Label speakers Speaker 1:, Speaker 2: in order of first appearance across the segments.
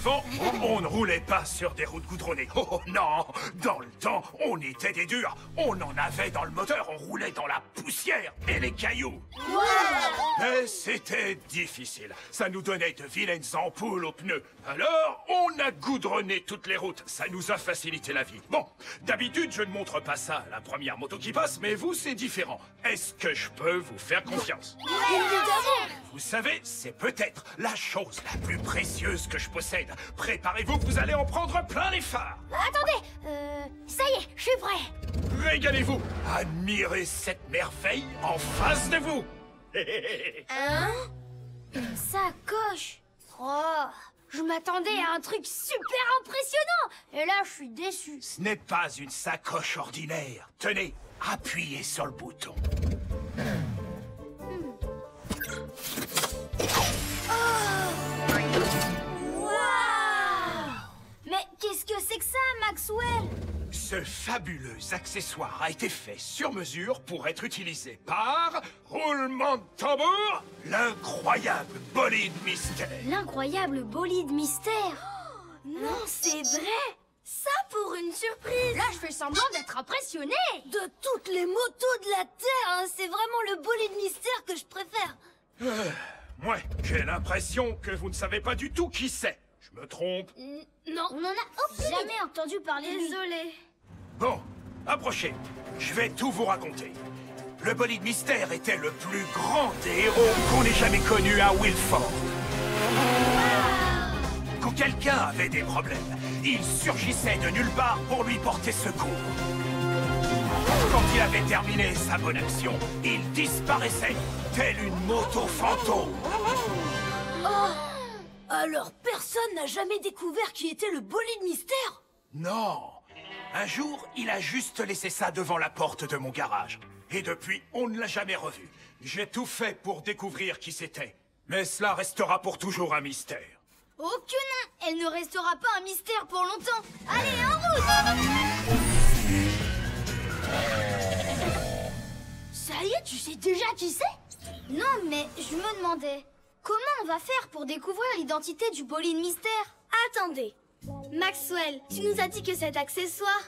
Speaker 1: Avant, on ne roulait pas sur des routes goudronnées. Oh non, dans le temps, on était des durs. On en avait dans le moteur, on roulait dans la poussière et les cailloux. Mais c'était difficile. Ça nous donnait de vilaines ampoules aux pneus. Alors, on a goudronné toutes les routes. Ça nous a facilité la vie. Bon, d'habitude, je ne montre pas ça à la première moto qui passe, mais vous, c'est différent. Est-ce que je peux vous faire confiance? Vous savez, c'est peut-être la chose la plus précieuse que je possède. Préparez-vous, vous allez en prendre plein les phares.
Speaker 2: Attendez, ça y est, je suis prêt.
Speaker 1: Régalez-vous. Admirez cette merveille en face de vous.
Speaker 2: Hein? Une sacoche. Oh, je m'attendais à un truc super impressionnant. Et là, je suis déçu.
Speaker 1: Ce n'est pas une sacoche ordinaire. Tenez, appuyez sur le bouton.
Speaker 2: Mais qu'est-ce que c'est que ça, Maxwell?
Speaker 1: Ce fabuleux accessoire a été fait sur mesure pour être utilisé par... roulement de tambour, l'incroyable bolide mystère.
Speaker 2: L'incroyable bolide mystère. Non, c'est vrai. Ça pour une surprise. Là, je fais semblant d'être impressionné. De toutes les motos de la Terre, hein, c'est vraiment le bolide mystère que je préfère.
Speaker 1: Ouais, j'ai l'impression que vous ne savez pas du tout qui c'est. Je me trompe?
Speaker 2: Non, on en a jamais entendu parler. Désolé.
Speaker 1: Bon, approchez. Je vais tout vous raconter. Le bolide mystère était le plus grand des héros qu'on ait jamais connu à Wilford. Quand quelqu'un avait des problèmes, il surgissait de nulle part pour lui porter secours. Quand il avait terminé sa bonne action, il disparaissait, tel une moto fantôme.
Speaker 2: Alors personne n'a jamais découvert qui était le bolide mystère?
Speaker 1: Non. Un jour, il a juste laissé ça devant la porte de mon garage. Et depuis, on ne l'a jamais revu. J'ai tout fait pour découvrir qui c'était. Mais cela restera pour toujours un mystère.
Speaker 2: Oh que non! Elle ne restera pas un mystère pour longtemps! Allez, en route! Ça y est, tu sais déjà qui c'est? Non, mais je me demandais... Comment on va faire pour découvrir l'identité du bolide mystère? Attendez. Maxwell, tu nous as dit que cet accessoire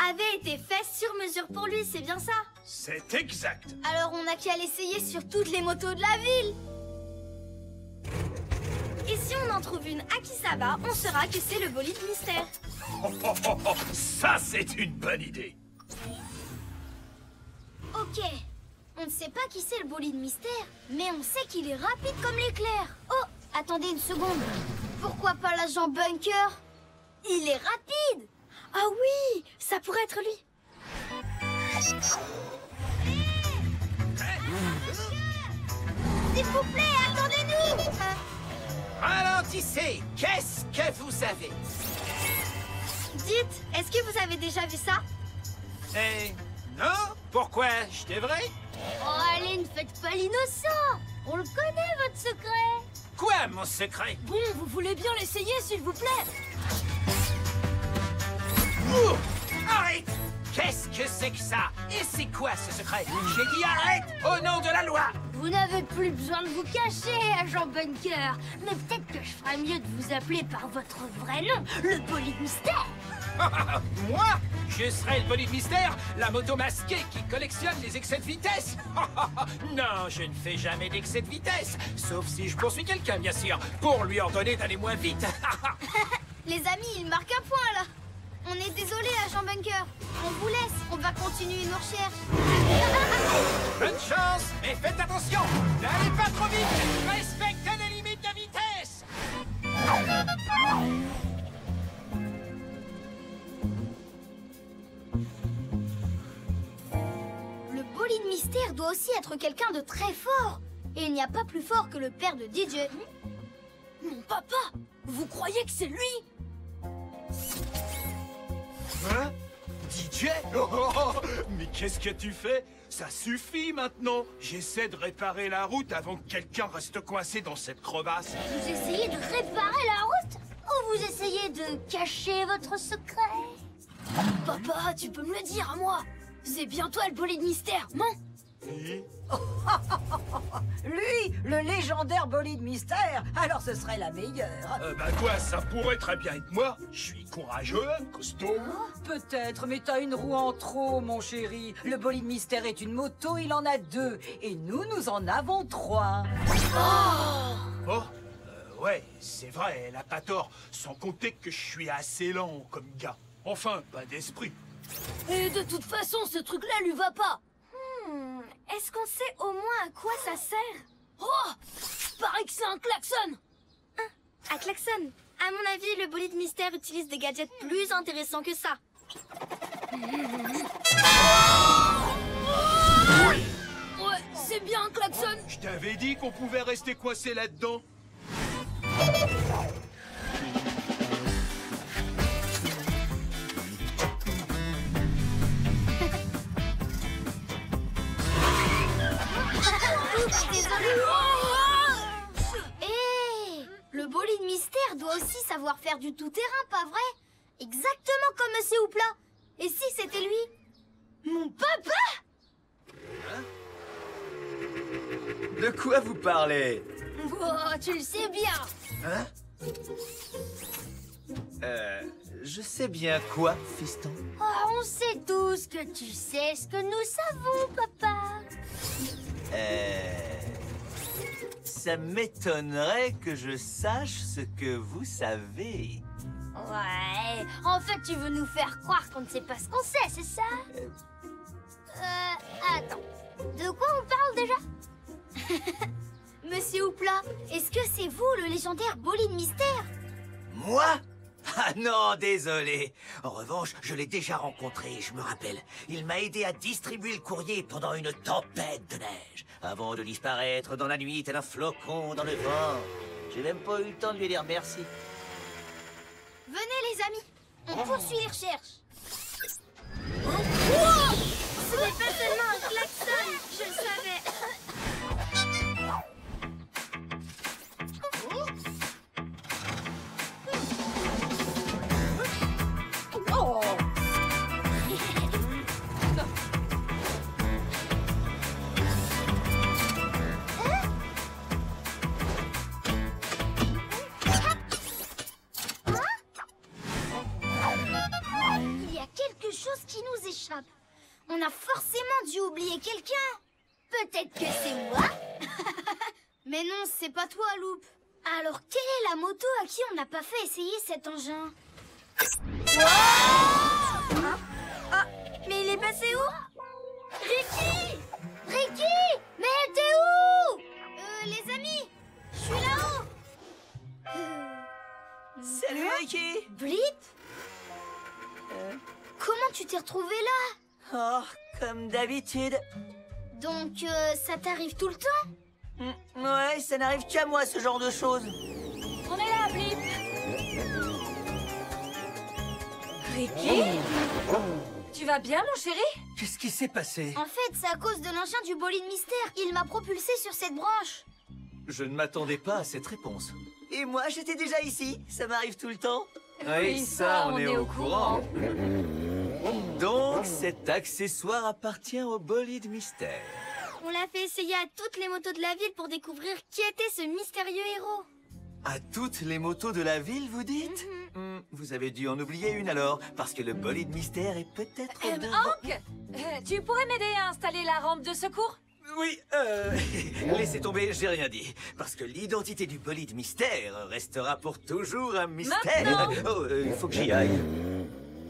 Speaker 2: avait été fait sur mesure pour lui, c'est bien ça?
Speaker 1: C'est exact.
Speaker 2: Alors on n'a qu'à l'essayer sur toutes les motos de la ville. Et si on en trouve une à Kisaba, on saura que c'est le bolide mystère.
Speaker 1: Ça, c'est une bonne idée.
Speaker 2: Ok. On ne sait pas qui c'est le bolide mystère, mais on sait qu'il est rapide comme l'éclair. Oh, attendez une seconde. Pourquoi pas l'agent Bunker? Il est rapide. Ah oui, ça pourrait être lui. S'il vous plaît, attendez-nous.
Speaker 3: Ralentissez. Qu'est-ce que vous avez?
Speaker 2: Dites, est-ce que vous avez déjà vu ça?
Speaker 3: Non? Pourquoi? Je devrais?
Speaker 2: Oh, allez, ne faites pas l'innocent. On le connaît, votre secret.
Speaker 3: Quoi, mon secret?
Speaker 2: Bon, vous voulez bien l'essayer, s'il vous plaît?
Speaker 3: Ouh! Arrête! Qu'est-ce que c'est que ça? Et c'est quoi ce secret? J'ai dit arrête au nom de la loi!
Speaker 2: Vous n'avez plus besoin de vous cacher, agent Bunker. Mais peut-être que je ferais mieux de vous appeler par votre vrai nom, le bolide mystère.
Speaker 3: Moi? Je serai le bolide mystère, la moto masquée qui collectionne les excès de vitesse. Non, je ne fais jamais d'excès de vitesse. Sauf si je poursuis quelqu'un, bien sûr, pour lui ordonner d'aller moins vite.
Speaker 2: Les amis, il marque un point, là. On est désolé, agent Bunker. On vous laisse, on va continuer nos recherches.
Speaker 3: Bonne chance, mais faites attention. N'allez pas trop vite. Respectez les limites de vitesse.
Speaker 2: Le bolide mystère doit aussi être quelqu'un de très fort. Et il n'y a pas plus fort que le père de DJ. Mon papa, vous croyez que c'est lui?
Speaker 1: Hein? DJ? Oh, mais qu'est-ce que tu fais? Ça suffit maintenant. J'essaie de réparer la route avant que quelqu'un reste coincé dans cette crevasse.
Speaker 2: Vous essayez de réparer la route? Ou vous essayez de cacher votre secret? Papa, tu peux me le dire à moi. C'est bien toi le bolide mystère, non?
Speaker 1: Et
Speaker 4: Lui, le légendaire bolide mystère, alors ce serait la meilleure.
Speaker 1: Bah quoi, ça pourrait très bien être moi. Je suis courageux, costaud.
Speaker 4: Peut-être, mais t'as une roue en trop, mon chéri. Le bolide mystère est une moto, il en a 2. Et nous en avons 3.
Speaker 1: Oh, ouais, c'est vrai, elle a pas tort. Sans compter que je suis assez lent comme gars. Enfin, pas d'esprit.
Speaker 5: Et de toute façon, ce truc-là lui va pas.
Speaker 2: Est-ce qu'on sait au moins à quoi ça sert?
Speaker 5: Oh, paraît que c'est un klaxon.
Speaker 2: À klaxon. À mon avis, le bolide mystère utilise des gadgets plus intéressants que ça.
Speaker 5: Ouais, c'est bien un klaxon.
Speaker 1: Je t'avais dit qu'on pouvait rester coincé là-dedans.
Speaker 2: Le bolide mystère doit aussi savoir faire du tout-terrain, pas vrai? Exactement comme Monsieur Houpla. Et si c'était lui? Mon papa?
Speaker 6: De quoi vous parlez?
Speaker 5: Oh, tu le sais bien.
Speaker 6: Hein? Je sais bien quoi, fiston?
Speaker 2: Oh, on sait tous que tu sais ce que nous savons, papa.
Speaker 6: Ça m'étonnerait que je sache ce que vous savez.
Speaker 2: Ouais, en fait, tu veux nous faire croire qu'on ne sait pas ce qu'on sait, c'est ça? Attends, de quoi on parle déjà? Monsieur Houpla, est-ce que c'est vous, le légendaire bolide mystère?
Speaker 6: Moi? Ah non, désolé. En revanche, je l'ai déjà rencontré, je me rappelle. Il m'a aidé à distribuer le courrier pendant une tempête de neige, avant de disparaître dans la nuit tel un flocon dans le vent. J'ai même pas eu le temps de lui dire merci.
Speaker 2: Venez les amis, on poursuit les recherches. Ce n'est pas seulement un klaxon, je le savais.
Speaker 4: Oh!
Speaker 2: Il y a quelque chose qui nous échappe. On a forcément dû oublier quelqu'un. Peut-être que c'est moi. Mais non, c'est pas toi, Loup. Alors, quelle est la moto à qui on n'a pas fait essayer cet engin? Mais il est passé où? Ricky! Ricky! Mais t'es où? Les amis, je suis là-haut.
Speaker 6: Salut, Ricky!
Speaker 2: Blip? Comment tu t'es retrouvé là?
Speaker 6: Oh, comme d'habitude.
Speaker 2: Donc, ça t'arrive tout le temps?
Speaker 6: Ouais, ça n'arrive qu'à moi, ce genre de choses.
Speaker 5: On est là, Blip. Ricky? Tu vas bien, mon chéri?
Speaker 6: Qu'est-ce qui s'est passé?
Speaker 2: En fait, c'est à cause de l'engin du bolide mystère. Il m'a propulsé sur cette branche.
Speaker 6: Je ne m'attendais pas à cette réponse. Et moi, j'étais déjà ici. Ça m'arrive tout le temps.
Speaker 5: Oui, ça, on est au courant.
Speaker 6: Donc, cet accessoire appartient au bolide mystère.
Speaker 2: On l'a fait essayer à toutes les motos de la ville pour découvrir qui était ce mystérieux héros.
Speaker 6: À toutes les motos de la ville, vous dites? Vous avez dû en oublier une alors, parce que le bolide mystère est peut-être devant...
Speaker 5: Hank, tu pourrais m'aider à installer la rampe de secours?
Speaker 6: Oui, laissez tomber, j'ai rien dit. Parce que l'identité du bolide mystère restera pour toujours un mystère.
Speaker 5: Maintenant.
Speaker 6: Oh, il faut que j'y aille.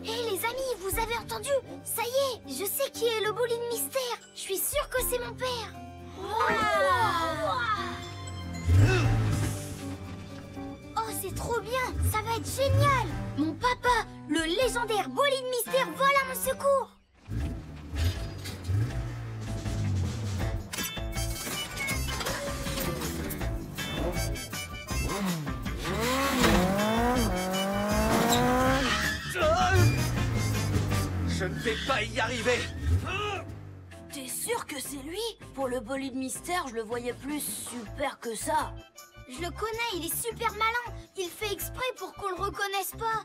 Speaker 2: Hé les amis, vous avez entendu? Ça y est, je sais qui est le bolide mystère. Je suis sûre que c'est mon père. Oh, c'est trop bien, ça va être génial. Mon papa, le légendaire bolide mystère, vole à mon secours.
Speaker 6: Je ne vais pas y arriver.
Speaker 5: T'es sûr que c'est lui? Pour le bolide mystère, je le voyais plus super que ça.
Speaker 2: Je le connais, il est super malin. Il fait exprès pour qu'on le reconnaisse pas.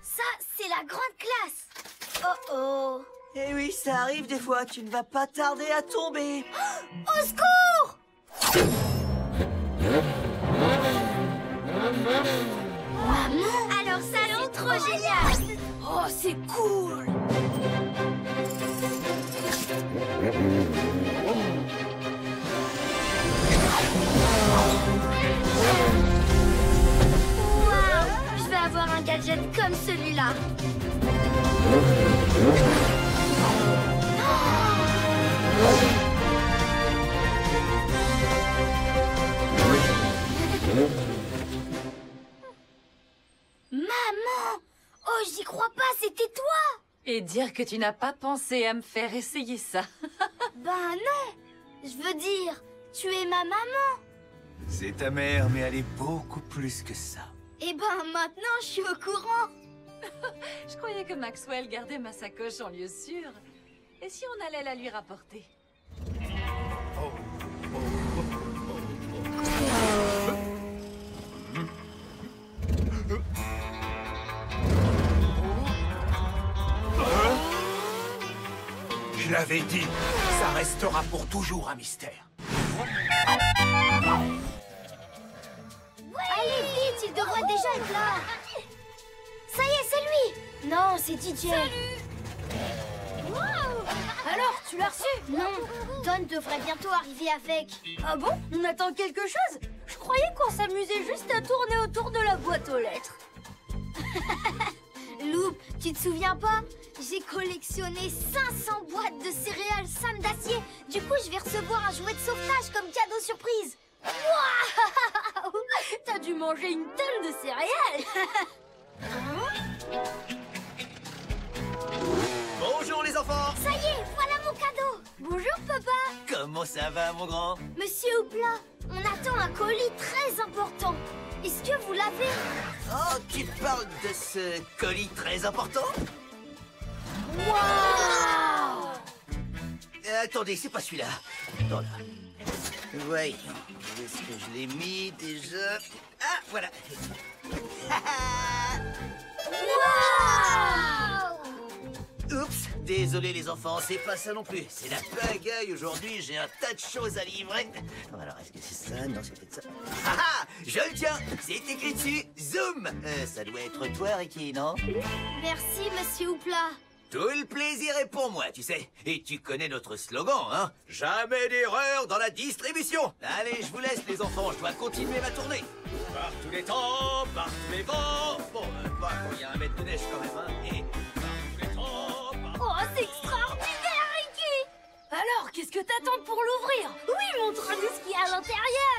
Speaker 2: Ça, c'est la grande classe. Oh
Speaker 6: Eh oui, ça arrive des fois, tu ne vas pas tarder à tomber.
Speaker 2: Au secours! Maman! Alors ça, c'est trop génial!
Speaker 5: Oh, c'est cool!
Speaker 2: Waouh! Je vais avoir un gadget comme celui-là. Maman! Oh, j'y crois pas, c'était toi!
Speaker 4: Et dire que tu n'as pas pensé à me faire essayer ça.
Speaker 2: Ben non! Je veux dire, tu es ma maman!
Speaker 6: C'est ta mère, mais elle est beaucoup plus que ça.
Speaker 2: Eh ben maintenant, je suis au courant!
Speaker 4: Je croyais que Maxwell gardait ma sacoche en lieu sûr. Et si on allait la lui rapporter?
Speaker 1: Je l'avais dit, ça restera pour toujours un mystère.
Speaker 2: Allez vite, il devrait déjà être là! Ça y est, c'est lui! Non, c'est DJ.
Speaker 5: Alors, tu l'as reçu?
Speaker 2: Non, Don devrait bientôt arriver avec.
Speaker 5: Ah bon? On attend quelque chose? Je croyais qu'on s'amusait juste à tourner autour de la boîte aux lettres.
Speaker 2: Loup, tu te souviens pas? J'ai collectionné 500 boîtes de céréales Sam d'acier. Du coup, je vais recevoir un jouet de sauvetage comme cadeau surprise.
Speaker 5: Waouh! T'as dû manger une tonne de céréales.
Speaker 6: Bonjour les enfants!
Speaker 2: Ça y est, voilà mon cadeau. Bonjour, papa.
Speaker 6: Comment ça va, mon grand?
Speaker 2: Monsieur Hoopla, on attend un colis très important. Est-ce que vous l'avez?
Speaker 6: Oh, tu parles de ce colis très important?
Speaker 2: Waouh!
Speaker 6: Attendez, c'est pas celui-là. Attends là. Voyons, où est-ce que je l'ai mis déjà? Ah, voilà.
Speaker 2: Waouh!
Speaker 6: Oups, désolé les enfants, c'est pas ça non plus. C'est la pagaille aujourd'hui, j'ai un tas de choses à livrer. Alors, est-ce que c'est ça? Non, c'est peut-être ça. Ah ah, je le tiens, c'est écrit dessus, Zoom. Ça doit être toi, Ricky, non?
Speaker 2: Merci, monsieur Hoopla.
Speaker 6: Tout le plaisir est pour moi, tu sais. Et tu connais notre slogan, hein? Jamais d'erreur dans la distribution. Allez, je vous laisse, les enfants, je dois continuer ma tournée. Par tous les temps, par tous les vents. Bon, pas quand il y a 1 mètre de neige quand même, hein? Et par tous les temps, par...
Speaker 2: Oh, c'est extraordinaire, Ricky!
Speaker 5: Alors, qu'est-ce que t'attends pour l'ouvrir?
Speaker 2: Oui, montre-nous ce qu'il y a à l'intérieur.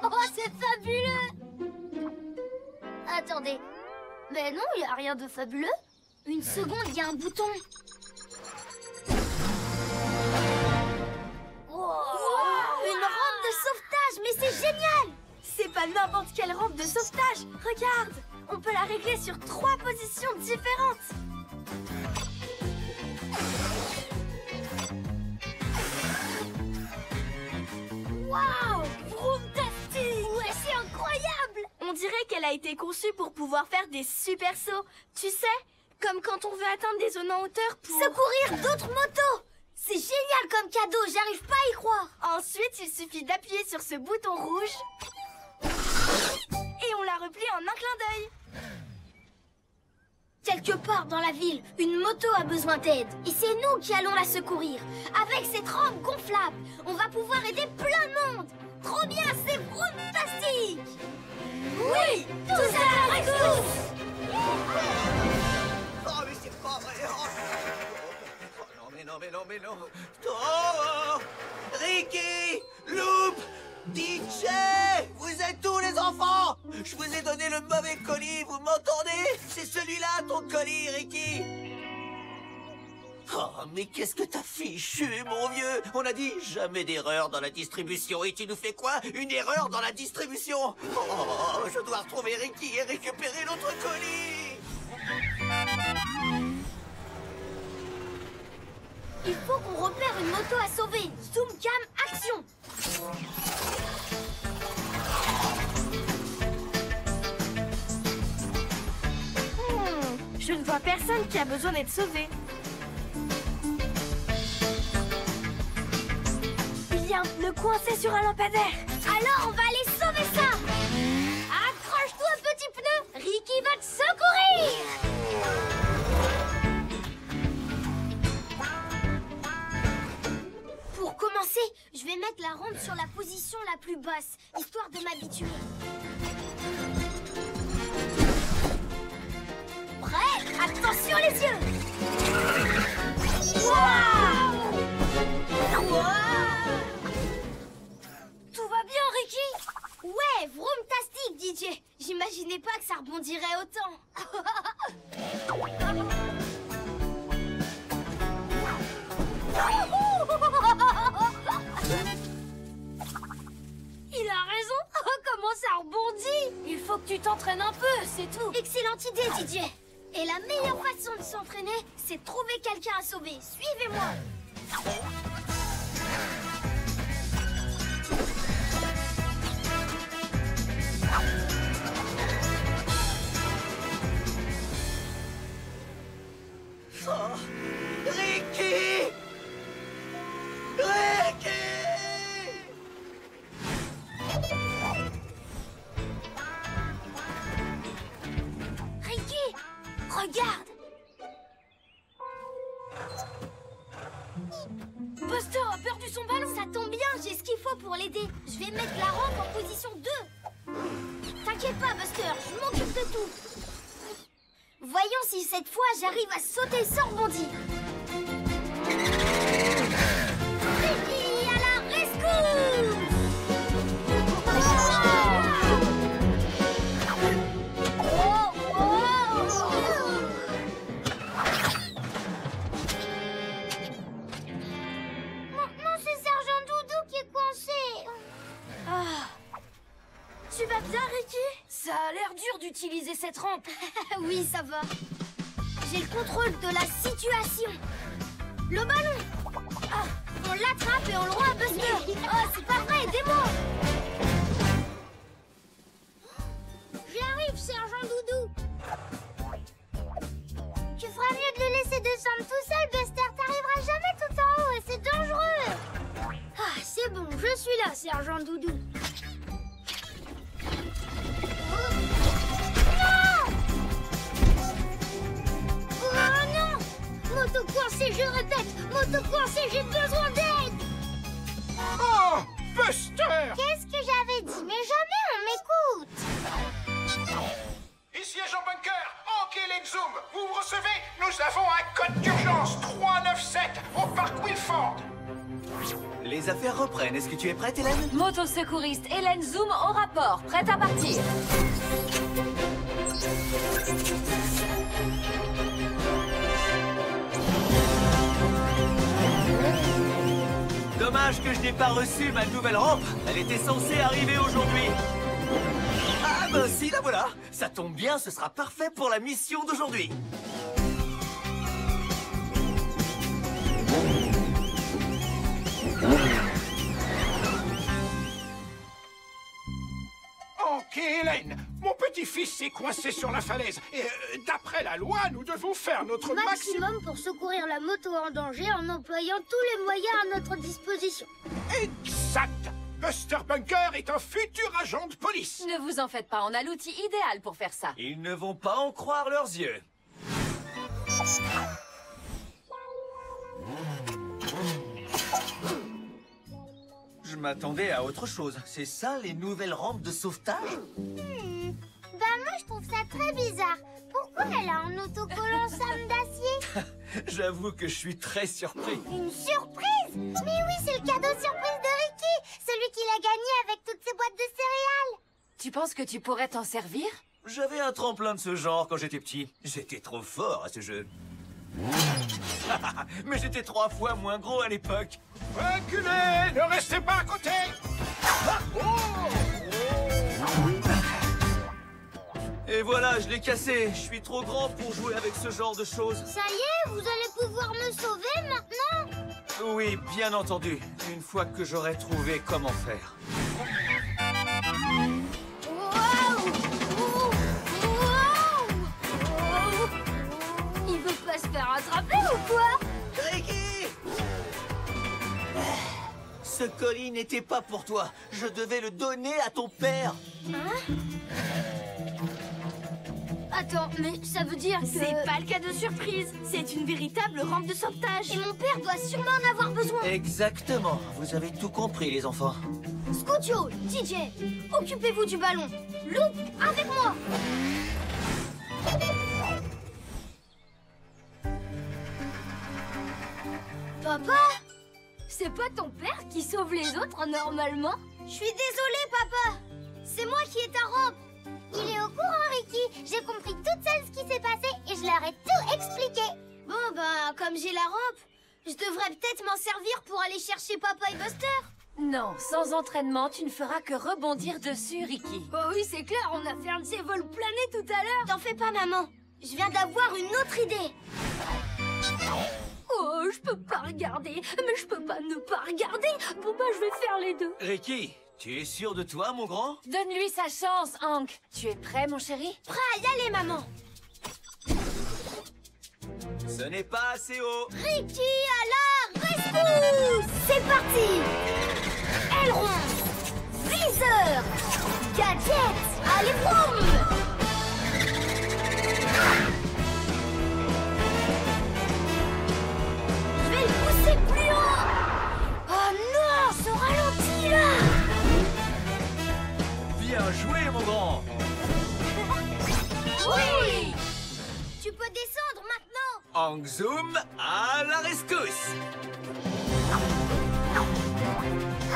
Speaker 2: Oh, c'est fabuleux! Attendez. Mais non, il n'y a rien de fabuleux. Une seconde, il y a un bouton. Une rampe de sauvetage, mais c'est génial!
Speaker 5: C'est pas n'importe quelle rampe de sauvetage. Regarde, on peut la régler sur 3 positions différentes.
Speaker 2: Waouh! Vroomtastic! Ouais, c'est incroyable!
Speaker 5: On dirait qu'elle a été conçue pour pouvoir faire des super sauts. Tu sais, comme quand on veut atteindre des zones en hauteur pour...
Speaker 2: Secourir d'autres motos! C'est génial comme cadeau, j'arrive pas à y croire!
Speaker 5: Ensuite, il suffit d'appuyer sur ce bouton rouge. Et on la replie en un clin d'œil.
Speaker 2: Quelque part dans la ville, une moto a besoin d'aide. Et c'est nous qui allons la secourir. Avec cette rampe gonflable, on va pouvoir aider plein de monde. Trop bien, c'est fantastique! Oui, tous à la rescousse!
Speaker 6: Oh, mais c'est pas vrai! Oh, non, mais non! Oh! Ricky! Loop! DJ! Vous êtes où, les enfants? Je vous ai donné le mauvais colis, vous m'entendez? C'est celui-là, ton colis, Ricky! Oh, mais qu'est-ce que t'as fichu, mon vieux? On a dit jamais d'erreur dans la distribution. Et tu nous fais quoi? Une erreur dans la distribution? Oh, je dois retrouver Ricky et récupérer l'autre colis!
Speaker 2: Il faut qu'on repère une moto à sauver. Zoom cam, action! Je ne vois personne qui a besoin d'être sauvé. Il y a un pneu coincé sur un lampadaire. Alors on va aller sauver ça. Accroche-toi, petit pneu. Ricky va te secourir. Pour commencer, je vais mettre la rampe sur la position la plus basse, histoire de m'habituer. Prêt? Attention les yeux! Waouh! Tout va bien, Ricky? Ouais, vroomtastique, DJ. J'imaginais pas que ça rebondirait autant. Il a raison. Comment ça rebondit? Il faut que tu t'entraînes un peu, c'est tout. Excellente idée, DJ. Et la meilleure façon de s'entraîner, c'est de trouver quelqu'un à sauver. Suivez-moi.
Speaker 6: Oh, Ricky! Ricky!
Speaker 2: Ricky, regarde. Buster a perdu son ballon. Ça tombe bien, j'ai ce qu'il faut pour l'aider. Je vais mettre la rampe en position 2. T'inquiète pas, Buster, je m'occupe de tout. Voyons si cette fois j'arrive à sauter sans rebondir. Ricky, à la rescousse! Non, c'est Sergent Doudou qui est coincé. Tu vas bien, Ricky?
Speaker 5: Ça a l'air dur d'utiliser cette rampe.
Speaker 2: Oui, ça va. J'ai le contrôle de la situation. Le ballon. On l'attrape et on le rend à Buster. Oh, c'est pas vrai, aidez-moi. J'arrive, Sergent Doudou. Tu feras mieux de le laisser descendre tout seul, Buster. T'arriveras jamais tout en haut et c'est dangereux. C'est bon, je suis là, Sergent Doudou. Oh non! Moto coincée, je répète! Moto coincée, j'ai besoin d'aide!
Speaker 1: Oh, Buster!
Speaker 2: Qu'est-ce que j'avais dit? Mais jamais on m'écoute!
Speaker 1: Ici Agent Bunker, ok les Zoom, vous me recevez? Nous avons un code d'urgence 397 au parc Wilford.
Speaker 6: Les affaires reprennent. Est-ce que tu es prête, Hélène?
Speaker 4: Motosecouriste Hélène Zoom au rapport, prête à partir.
Speaker 6: Dommage que je n'ai pas reçu ma nouvelle rampe. Elle était censée arriver aujourd'hui. Ah ben si, la voilà. Ça tombe bien, ce sera parfait pour la mission d'aujourd'hui.
Speaker 1: Ok Hélène, mon petit-fils s'est coincé sur la falaise. Et d'après la loi, nous devons faire notre maximum.
Speaker 2: Maximum pour secourir la moto en danger en employant tous les moyens à notre disposition.
Speaker 1: Exact. Buster Bunker est un futur agent de police.
Speaker 4: Ne vous en faites pas, on a l'outil idéal pour faire ça.
Speaker 6: Ils ne vont pas en croire leurs yeux. Je m'attendais à autre chose. C'est ça, les nouvelles rampes de sauvetage?
Speaker 2: Bah moi je trouve ça très bizarre. Pourquoi elle a un autocollant Sam d'acier?
Speaker 6: J'avoue que je suis très surpris.
Speaker 2: Une surprise? Mais oui, c'est le cadeau surprise de Ricky, celui qu'il a gagné avec toutes ses boîtes de céréales.
Speaker 4: Tu penses que tu pourrais t'en servir?
Speaker 6: J'avais un tremplin de ce genre quand j'étais petit. J'étais trop fort à ce jeu. Mais j'étais 3 fois moins gros à l'époque.
Speaker 1: Reculez, ne restez pas à côté.
Speaker 6: Et voilà, je l'ai cassé. Je suis trop grand pour jouer avec ce genre de choses.
Speaker 2: Ça y est, vous allez pouvoir me sauver maintenant?
Speaker 6: Oui, bien entendu. Une fois que j'aurai trouvé comment faire.
Speaker 2: Wow! Wow! Wow!
Speaker 6: colis n'était pas pour toi. Je devais le donner à ton père.
Speaker 2: Attends, mais ça veut dire que...
Speaker 5: C'est pas le cas de surprise. C'est une véritable rampe de sauvetage.
Speaker 2: Et mon père doit sûrement en avoir besoin.
Speaker 6: Exactement. Vous avez tout compris, les enfants.
Speaker 2: Scootio, DJ, occupez-vous du ballon. Loop, avec moi. Papa? C'est pas ton père qui sauve les autres normalement? Je suis désolée, papa. C'est moi qui ai ta robe.
Speaker 7: Il est au courant, Ricky. J'ai compris toute seule ce qui s'est passé et je leur ai tout expliqué.
Speaker 2: Bon, bah, comme j'ai la rampe, je devrais peut-être m'en servir pour aller chercher Papa et Buster.
Speaker 5: Non, sans entraînement, tu ne feras que rebondir dessus, Ricky.
Speaker 2: Oh oui, c'est clair, on a fait un de ces vols planés tout à l'heure. T'en fais pas, maman. Je viens d'avoir une autre idée.
Speaker 5: Oh, je peux pas regarder, mais je peux pas ne pas regarder. Bon bah, je vais faire les deux.
Speaker 6: Ricky, tu es sûr de toi, mon grand?
Speaker 5: Donne-lui sa chance, Hank. Tu es prêt, mon chéri?
Speaker 2: Prêt à y aller, maman.
Speaker 6: Ce n'est pas assez haut.
Speaker 2: Ricky à la rescousse. C'est parti. Aileron, viseur, gadget, allez boum. Je vais le pousser plus haut. Oh non, ce ralenti là.
Speaker 6: Bien joué, mon grand.
Speaker 2: Oui. Tu peux descendre maintenant.
Speaker 6: Hank Zoom à la rescousse.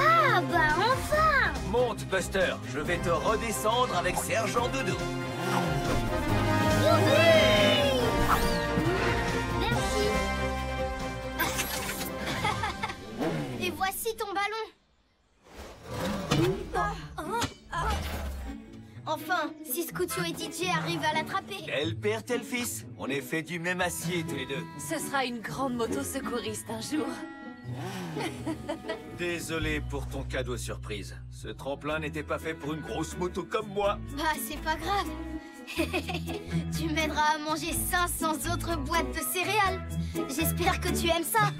Speaker 2: Ah bah enfin.
Speaker 6: Monte, Buster. Je vais te redescendre avec Sergent Doudou.
Speaker 2: Merci. Et voici ton ballon. Enfin, si Scootio et DJ arrivent à l'attraper.
Speaker 6: Tel père, tel fils. On est fait du même acier, tous les deux.
Speaker 5: Ce sera une grande moto secouriste un jour.
Speaker 6: Désolé pour ton cadeau surprise. Ce tremplin n'était pas fait pour une grosse moto comme moi.
Speaker 2: Bah, c'est pas grave. Tu m'aideras à manger 500 autres boîtes de céréales. J'espère que tu aimes ça.